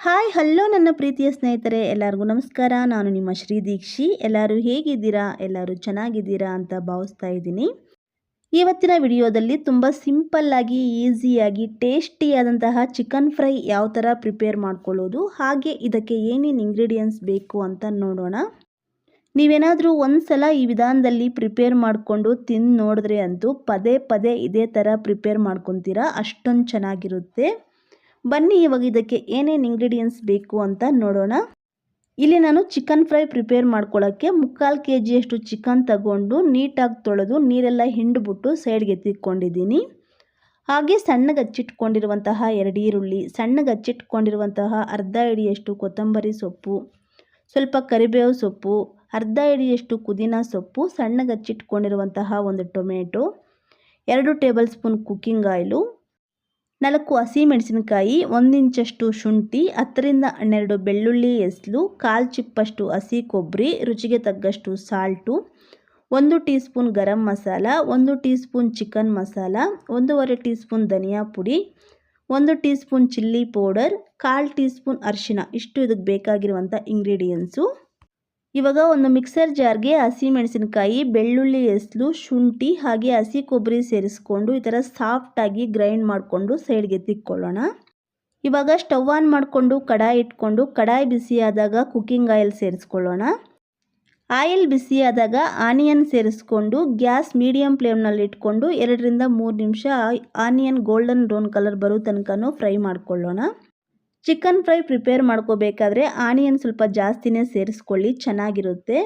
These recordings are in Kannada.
ಹಾಯ್ ಹಲೋ ನನ್ನ ಪ್ರೀತಿಯ ಸ್ನೇಹಿತರೆ ಎಲ್ಲರಿಗೂ ನಮಸ್ಕಾರ. ನಾನು ನಿಮ್ಮ ಶ್ರೀ ದೀಕ್ಷಿ. ಎಲ್ಲರೂ ಹೇಗಿದ್ದೀರಾ? ಎಲ್ಲರೂ ಚೆನ್ನಾಗಿದ್ದೀರಾ ಅಂತ ಭಾವಿಸ್ತಾ ಇದ್ದೀನಿ. ಇವತ್ತಿನ ವಿಡಿಯೋದಲ್ಲಿ ತುಂಬ ಸಿಂಪಲ್ಲಾಗಿ ಈಸಿಯಾಗಿ ಟೇಸ್ಟಿಯಾದಂತಹ ಚಿಕನ್ ಫ್ರೈ ಯಾವ ಥರ ಪ್ರಿಪೇರ್ ಮಾಡ್ಕೊಳ್ಳೋದು, ಹಾಗೆ ಇದಕ್ಕೆ ಏನೇನು ಇಂಗ್ರೀಡಿಯೆಂಟ್ಸ್ ಬೇಕು ಅಂತ ನೋಡೋಣ. ನೀವೇನಾದರೂ ಒಂದು ಸಲ ಈ ವಿಧಾನದಲ್ಲಿ ಪ್ರಿಪೇರ್ ಮಾಡಿಕೊಂಡು ತಿಂದು ನೋಡಿದ್ರೆ ಅಂತೂ ಪದೇ ಪದೇ ಇದೇ ಥರ ಪ್ರಿಪೇರ್ ಮಾಡ್ಕೊತೀರಾ, ಅಷ್ಟೊಂದು ಚೆನ್ನಾಗಿರುತ್ತೆ. ಬನ್ನಿ ಇವಾಗ ಇದಕ್ಕೆ ಏನೇನು ಇಂಗ್ರೀಡಿಯೆಂಟ್ಸ್ ಬೇಕು ಅಂತ ನೋಡೋಣ. ಇಲ್ಲಿ ನಾನು ಚಿಕನ್ ಫ್ರೈ ಪ್ರಿಪೇರ್ ಮಾಡ್ಕೊಳ್ಳೋಕ್ಕೆ 3/4 kg ಚಿಕನ್ ತಗೊಂಡು ನೀಟಾಗಿ ತೊಳೆದು ನೀರೆಲ್ಲ ಹಿಂಡ್ಬಿಟ್ಟು ಸೈಡ್ಗೆ ಎತ್ತಿಟ್ಕೊಂಡಿದ್ದೀನಿ. ಹಾಗೆ ಸಣ್ಣಗೆ ಹಚ್ಚಿಟ್ಕೊಂಡಿರುವಂತಹ 2 ಈರುಳ್ಳಿ, ಸಣ್ಣಗೆ ಹಚ್ಚಿಟ್ಕೊಂಡಿರುವಂತಹ ಅರ್ಧ ಹಿಡಿಯಷ್ಟು ಕೊತ್ತಂಬರಿ ಸೊಪ್ಪು, ಸ್ವಲ್ಪ ಕರಿಬೇವು ಸೊಪ್ಪು, ಅರ್ಧ ಹಿಡಿಯಷ್ಟು ಪುದೀನ ಸೊಪ್ಪು, ಸಣ್ಣಗೆ ಹಚ್ಚಿಟ್ಕೊಂಡಿರುವಂತಹ 1 tomato, 2 table spoon cooking oil, 4 ಹಸಿಮೆಣಸಿನಕಾಯಿ, 1 ಇಂಚಷ್ಟು ಶುಂಠಿ, 10ರಿಂದ 12 ಬೆಳ್ಳುಳ್ಳಿ ಎಸಳು, 1/4 ಚಿಪ್ಪಷ್ಟು ಹಸಿ ಕೊಬ್ಬರಿ, ರುಚಿಗೆ ತಕ್ಕಷ್ಟು salt, 1 teaspoon garam masala, 1 teaspoon chicken masala, 1/2 teaspoon ಧನಿಯಾ ಪುಡಿ, 1 teaspoon chilli powder, 1/4 teaspoon ಅರಿಶಿನ. ಇಷ್ಟು ಇದಕ್ಕೆ ಬೇಕಾಗಿರುವಂಥ ಇಂಗ್ರೀಡಿಯೆಂಟ್ಸು. ಇವಾಗ ಒಂದು ಮಿಕ್ಸರ್ ಜಾರ್ಗೆ ಹಸಿಮೆಣಸಿನಕಾಯಿ, ಬೆಳ್ಳುಳ್ಳಿ ಎಸಳು, ಶುಂಠಿ ಹಾಗೆ ಹಸಿ ಕೊಬ್ಬರಿ ಸೇರಿಸ್ಕೊಂಡು ಈ ಥರ ಸಾಫ್ಟಾಗಿ ಗ್ರೈಂಡ್ ಮಾಡಿಕೊಂಡು ಸೈಡ್ಗೆ ಎತ್ತಿಟ್ಕೊಳ್ಳೋಣ. ಇವಾಗ ಸ್ಟವ್ ಆನ್ ಮಾಡಿಕೊಂಡು ಕಡಾಯಿ ಇಟ್ಕೊಂಡು ಕಡಾಯಿ ಬಿಸಿಯಾದಾಗ ಕುಕ್ಕಿಂಗ್ ಆಯಿಲ್ ಸೇರಿಸ್ಕೊಳ್ಳೋಣ. ಆಯಿಲ್ ಬಿಸಿಯಾದಾಗ ಆನಿಯನ್ ಸೇರಿಸ್ಕೊಂಡು ಗ್ಯಾಸ್ ಮೀಡಿಯಮ್ ಫ್ಲೇಮ್ನಲ್ಲಿ ಇಟ್ಕೊಂಡು 2ರಿಂದ 3 ನಿಮಿಷ ಆನಿಯನ್ ಗೋಲ್ಡನ್ ಬ್ರೌನ್ ಕಲರ್ ಬರೋ ತನಕನೂ ಫ್ರೈ ಮಾಡ್ಕೊಳ್ಳೋಣ. ಚಿಕನ್ ಫ್ರೈ ಪ್ರಿಪೇರ್ ಮಾಡ್ಕೋಬೇಕಾದ್ರೆ ಆನಿಯನ್ ಸ್ವಲ್ಪ ಜಾಸ್ತಿನೇ ಸೇರಿಸ್ಕೊಳ್ಳಿ, ಚೆನ್ನಾಗಿರುತ್ತೆ.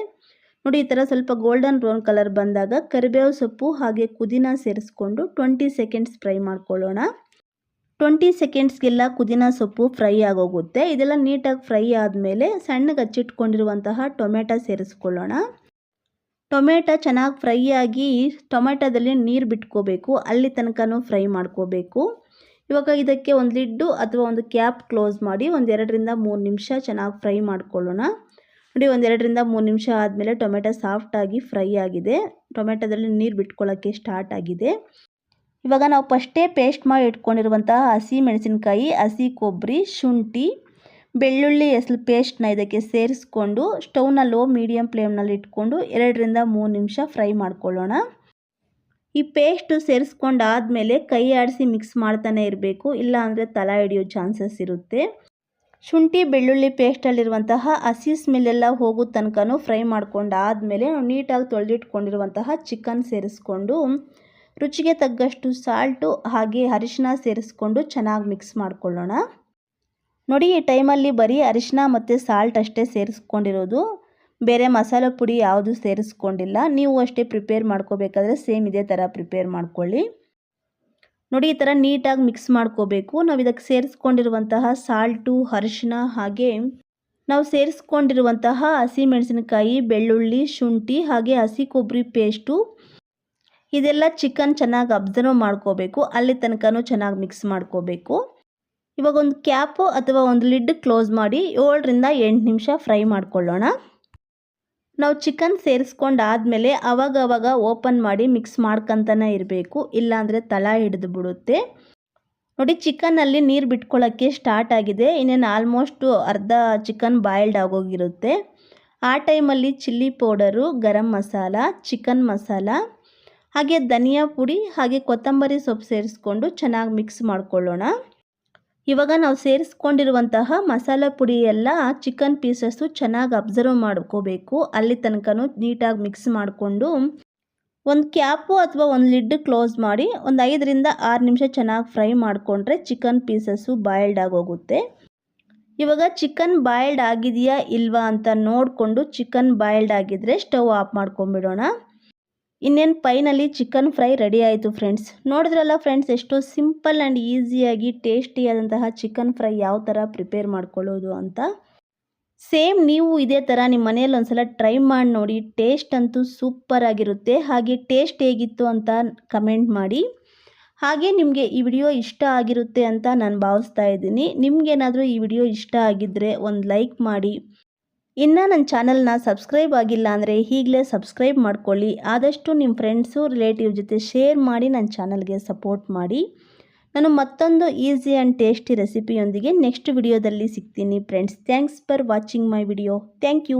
ನೋಡಿ ಈ ಥರ ಸ್ವಲ್ಪ ಗೋಲ್ಡನ್ ಬ್ರೌನ್ ಕಲರ್ ಬಂದಾಗ ಕರಿಬೇವು ಸೊಪ್ಪು ಹಾಗೆ ಪುದೀನ ಸೇರಿಸ್ಕೊಂಡು 20 ಸೆಕೆಂಡ್ಸ್ ಫ್ರೈ ಮಾಡ್ಕೊಳ್ಳೋಣ. 20 ಸೆಕೆಂಡ್ಸ್ಗೆಲ್ಲ ಪುದೀನ ಸೊಪ್ಪು ಫ್ರೈ ಆಗೋಗುತ್ತೆ. ಇದೆಲ್ಲ ನೀಟಾಗಿ ಫ್ರೈ ಆದಮೇಲೆ ಸಣ್ಣಗೆ ಹಚ್ಚಿಟ್ಕೊಂಡಿರುವಂತಹ ಟೊಮೆಟೊ ಸೇರಿಸ್ಕೊಳ್ಳೋಣ. ಟೊಮೆಟೊ ಚೆನ್ನಾಗಿ ಫ್ರೈ ಆಗಿ ಟೊಮೆಟೊದಲ್ಲಿ ನೀರು ಬಿಟ್ಕೋಬೇಕು, ಅಲ್ಲಿ ತನಕನೂ ಫ್ರೈ ಮಾಡ್ಕೋಬೇಕು. ಇವಾಗ ಇದಕ್ಕೆ ಒಂದು ಲಿಡ್ಡು ಅಥವಾ ಒಂದು ಕ್ಯಾಪ್ ಕ್ಲೋಸ್ ಮಾಡಿ 2ರಿಂದ 3 ನಿಮಿಷ ಚೆನ್ನಾಗಿ ಫ್ರೈ ಮಾಡ್ಕೊಳ್ಳೋಣ. ನೋಡಿ 2ರಿಂದ 3 ನಿಮಿಷ ಆದಮೇಲೆ ಟೊಮೆಟೊ ಸಾಫ್ಟಾಗಿ ಫ್ರೈ ಆಗಿದೆ, ಟೊಮೆಟೊದಲ್ಲಿ ನೀರು ಬಿಟ್ಕೊಳ್ಳೋಕ್ಕೆ ಸ್ಟಾರ್ಟ್ ಆಗಿದೆ. ಇವಾಗ ನಾವು ಫಸ್ಟೇ ಪೇಸ್ಟ್ ಮಾಡಿ ಇಟ್ಕೊಂಡಿರುವಂತಹ ಹಸಿ ಮೆಣಸಿನಕಾಯಿ, ಹಸಿ ಕೊಬ್ಬರಿ, ಶುಂಠಿ, ಬೆಳ್ಳುಳ್ಳಿ ಎಸಳು ಪೇಸ್ಟ್ನ ಇದಕ್ಕೆ ಸೇರಿಸ್ಕೊಂಡು ಸ್ಟವ್ನ ಲೋ ಮೀಡಿಯಮ್ ಫ್ಲೇಮ್ನಲ್ಲಿ ಇಟ್ಕೊಂಡು 2ರಿಂದ 3 ನಿಮಿಷ ಫ್ರೈ ಮಾಡ್ಕೊಳ್ಳೋಣ. ಈ ಪೇಸ್ಟು ಸೇರಿಸ್ಕೊಂಡಾದಮೇಲೆ ಕೈ ಆಡಿಸಿ ಮಿಕ್ಸ್ ಮಾಡ್ತಾನೆ ಇರಬೇಕು, ಇಲ್ಲ ಅಂದರೆ ತಳ ಹಿಡಿಯೋ ಚಾನ್ಸಸ್ ಇರುತ್ತೆ. ಶುಂಠಿ ಬೆಳ್ಳುಳ್ಳಿ ಪೇಸ್ಟಲ್ಲಿರುವಂತಹ ಹಸಿ ಸ್ಮೆಲ್ಲೆಲ್ಲ ಹೋಗೋ ತನಕನೂ ಫ್ರೈ ಮಾಡ್ಕೊಂಡಾದಮೇಲೆ ನಾವು ನೀಟಾಗಿ ತೊಳೆದಿಟ್ಕೊಂಡಿರುವಂತಹ ಚಿಕನ್ ಸೇರಿಸ್ಕೊಂಡು ರುಚಿಗೆ ತಕ್ಕಷ್ಟು ಸಾಲ್ಟು ಹಾಗೆ ಅರಿಶಿನ ಸೇರಿಸ್ಕೊಂಡು ಚೆನ್ನಾಗಿ ಮಿಕ್ಸ್ ಮಾಡ್ಕೊಳ್ಳೋಣ. ನೋಡಿ ಈ ಟೈಮಲ್ಲಿ ಬರೀ ಅರಿಶಿನ ಮತ್ತು ಸಾಲ್ಟ್ ಅಷ್ಟೇ ಸೇರಿಸ್ಕೊಂಡಿರೋದು, ಬೇರೆ ಮಸಾಲೆ ಪುಡಿ ಯಾವುದು ಸೇರಿಸ್ಕೊಂಡಿಲ್ಲ. ನೀವು ಅಷ್ಟೇ ಪ್ರಿಪೇರ್ ಮಾಡ್ಕೋಬೇಕಾದ್ರೆ ಸೇಮ್ ಇದೇ ಥರ ಪ್ರಿಪೇರ್ ಮಾಡ್ಕೊಳ್ಳಿ. ನೋಡಿ ಈ ಥರ ನೀಟಾಗಿ ಮಿಕ್ಸ್ ಮಾಡ್ಕೋಬೇಕು. ನಾವು ಇದಕ್ಕೆ ಸೇರಿಸ್ಕೊಂಡಿರುವಂತಹ ಸಾಲ್ಟು, ಅರಿಶಿನ ಹಾಗೆ ನಾವು ಸೇರಿಸ್ಕೊಂಡಿರುವಂತಹ ಹಸಿಮೆಣಸಿನಕಾಯಿ, ಬೆಳ್ಳುಳ್ಳಿ, ಶುಂಠಿ ಹಾಗೆ ಹಸಿ ಕೊಬ್ಬರಿ ಪೇಸ್ಟು ಇದೆಲ್ಲ ಚಿಕನ್ ಚೆನ್ನಾಗಿ ಅಬ್ಸರ್ವ್ ಮಾಡ್ಕೋಬೇಕು, ಅಲ್ಲಿ ತನಕನೂ ಚೆನ್ನಾಗಿ ಮಿಕ್ಸ್ ಮಾಡ್ಕೋಬೇಕು. ಇವಾಗ ಒಂದು ಕ್ಯಾಪು ಅಥವಾ ಒಂದು ಲಿಡ್ ಕ್ಲೋಸ್ ಮಾಡಿ 7ರಿಂದ 8 ನಿಮಿಷ ಫ್ರೈ ಮಾಡ್ಕೊಳ್ಳೋಣ. ನಾವು ಚಿಕನ್ ಸೇರಿಸ್ಕೊಂಡಾದಮೇಲೆ ಅವಾಗವಾಗ ಓಪನ್ ಮಾಡಿ ಮಿಕ್ಸ್ ಮಾಡ್ಕೊತಾನೆ ಇರಬೇಕು, ಇಲ್ಲಾಂದರೆ ತಳ ಹಿಡಿದು ಬಿಡುತ್ತೆ. ನೋಡಿ ಚಿಕನ್ನಲ್ಲಿ ನೀರು ಬಿಟ್ಕೊಳ್ಳೋಕ್ಕೆ ಸ್ಟಾರ್ಟ್ ಆಗಿದೆ, ಇನ್ನೇನು ಆಲ್ಮೋಸ್ಟ್ ಅರ್ಧ ಚಿಕನ್ ಬಾಯ್ಲ್ಡ್ ಆಗೋಗಿರುತ್ತೆ. ಆ ಟೈಮಲ್ಲಿ chilli powder, garam masala, chicken masala ಹಾಗೆ ಧನಿಯಾ ಪುಡಿ ಹಾಗೆ ಕೊತ್ತಂಬರಿ ಸೊಪ್ಪು ಸೇರಿಸ್ಕೊಂಡು ಚೆನ್ನಾಗಿ ಮಿಕ್ಸ್ ಮಾಡ್ಕೊಳ್ಳೋಣ. ಇವಾಗ ನಾವು ಸೇರಿಸ್ಕೊಂಡಿರುವಂತಹ ಮಸಾಲೆ ಪುಡಿ ಎಲ್ಲ ಚಿಕನ್ ಪೀಸಸ್ಸು ಚೆನ್ನಾಗಿ ಅಬ್ಸರ್ವ್ ಮಾಡ್ಕೋಬೇಕು, ಅಲ್ಲಿ ತನಕನೂ ನೀಟಾಗಿ ಮಿಕ್ಸ್ ಮಾಡಿಕೊಂಡು ಒಂದು ಕ್ಯಾಪು ಅಥವಾ ಒಂದು ಲಿಡ್ ಕ್ಲೋಸ್ ಮಾಡಿ 5ರಿಂದ 6 ನಿಮಿಷ ಚೆನ್ನಾಗಿ ಫ್ರೈ ಮಾಡಿಕೊಂಡ್ರೆ ಚಿಕನ್ ಪೀಸಸ್ಸು ಬಾಯ್ಲ್ಡ್ ಆಗೋಗುತ್ತೆ. ಇವಾಗ ಚಿಕನ್ ಬಾಯ್ಲ್ಡ್ ಆಗಿದೆಯಾ ಇಲ್ವಾ ಅಂತ ನೋಡಿಕೊಂಡು ಚಿಕನ್ ಬಾಯ್ಲ್ಡ್ ಆಗಿದ್ದರೆ ಸ್ಟವ್ ಆಫ್ ಮಾಡ್ಕೊಂಬಿಡೋಣ. ಇನ್ನೇನು ಫೈನಲಿ ಚಿಕನ್ ಫ್ರೈ ರೆಡಿ ಆಯಿತು ಫ್ರೆಂಡ್ಸ್. ನೋಡಿದ್ರಲ್ಲ ಫ್ರೆಂಡ್ಸ್, ಎಷ್ಟೋ ಸಿಂಪಲ್ ಆ್ಯಂಡ್ ಈಸಿಯಾಗಿ ಟೇಸ್ಟಿಯಾದಂತಹ ಚಿಕನ್ ಫ್ರೈ ಯಾವ ಥರ ಪ್ರಿಪೇರ್ ಮಾಡ್ಕೊಳ್ಳೋದು ಅಂತ. ಸೇಮ್ ನೀವು ಇದೇ ಥರ ನಿಮ್ಮ ಮನೆಯಲ್ಲಿ ಒಂದ್ಸಲ ಟ್ರೈ ಮಾಡಿ ನೋಡಿ, ಟೇಸ್ಟ್ ಅಂತೂ ಸೂಪರ್ ಆಗಿರುತ್ತೆ. ಹಾಗೆ ಟೇಸ್ಟ್ ಹೇಗಿತ್ತು ಅಂತ ಕಮೆಂಟ್ ಮಾಡಿ. ಹಾಗೆ ನಿಮಗೆ ಈ ವಿಡಿಯೋ ಇಷ್ಟ ಆಗಿರುತ್ತೆ ಅಂತ ನಾನು ಭಾವಿಸ್ತಾ ಇದ್ದೀನಿ. ನಿಮಗೇನಾದರೂ ಈ ವಿಡಿಯೋ ಇಷ್ಟ ಆಗಿದ್ದರೆ ಒಂದು ಲೈಕ್ ಮಾಡಿ. ಇನ್ನು ನನ್ನ ಚಾನಲ್ನ ಸಬ್ಸ್ಕ್ರೈಬ್ ಆಗಿಲ್ಲ ಅಂದರೆ ಈಗಲೇ ಸಬ್ಸ್ಕ್ರೈಬ್ ಮಾಡ್ಕೊಳ್ಳಿ. ಆದಷ್ಟು ನಿಮ್ಮ ಫ್ರೆಂಡ್ಸು ರಿಲೇಟಿವ್ ಜೊತೆ ಶೇರ್ ಮಾಡಿ ನನ್ನ ಚಾನಲ್ಗೆ ಸಪೋರ್ಟ್ ಮಾಡಿ. ನಾನು ಮತ್ತೊಂದು ಈಸಿ ಆ್ಯಂಡ್ ಟೇಸ್ಟಿ ರೆಸಿಪಿಯೊಂದಿಗೆ ನೆಕ್ಸ್ಟ್ ವಿಡಿಯೋದಲ್ಲಿ ಸಿಗ್ತೀನಿ friends. Thanks for watching my video. Thank you.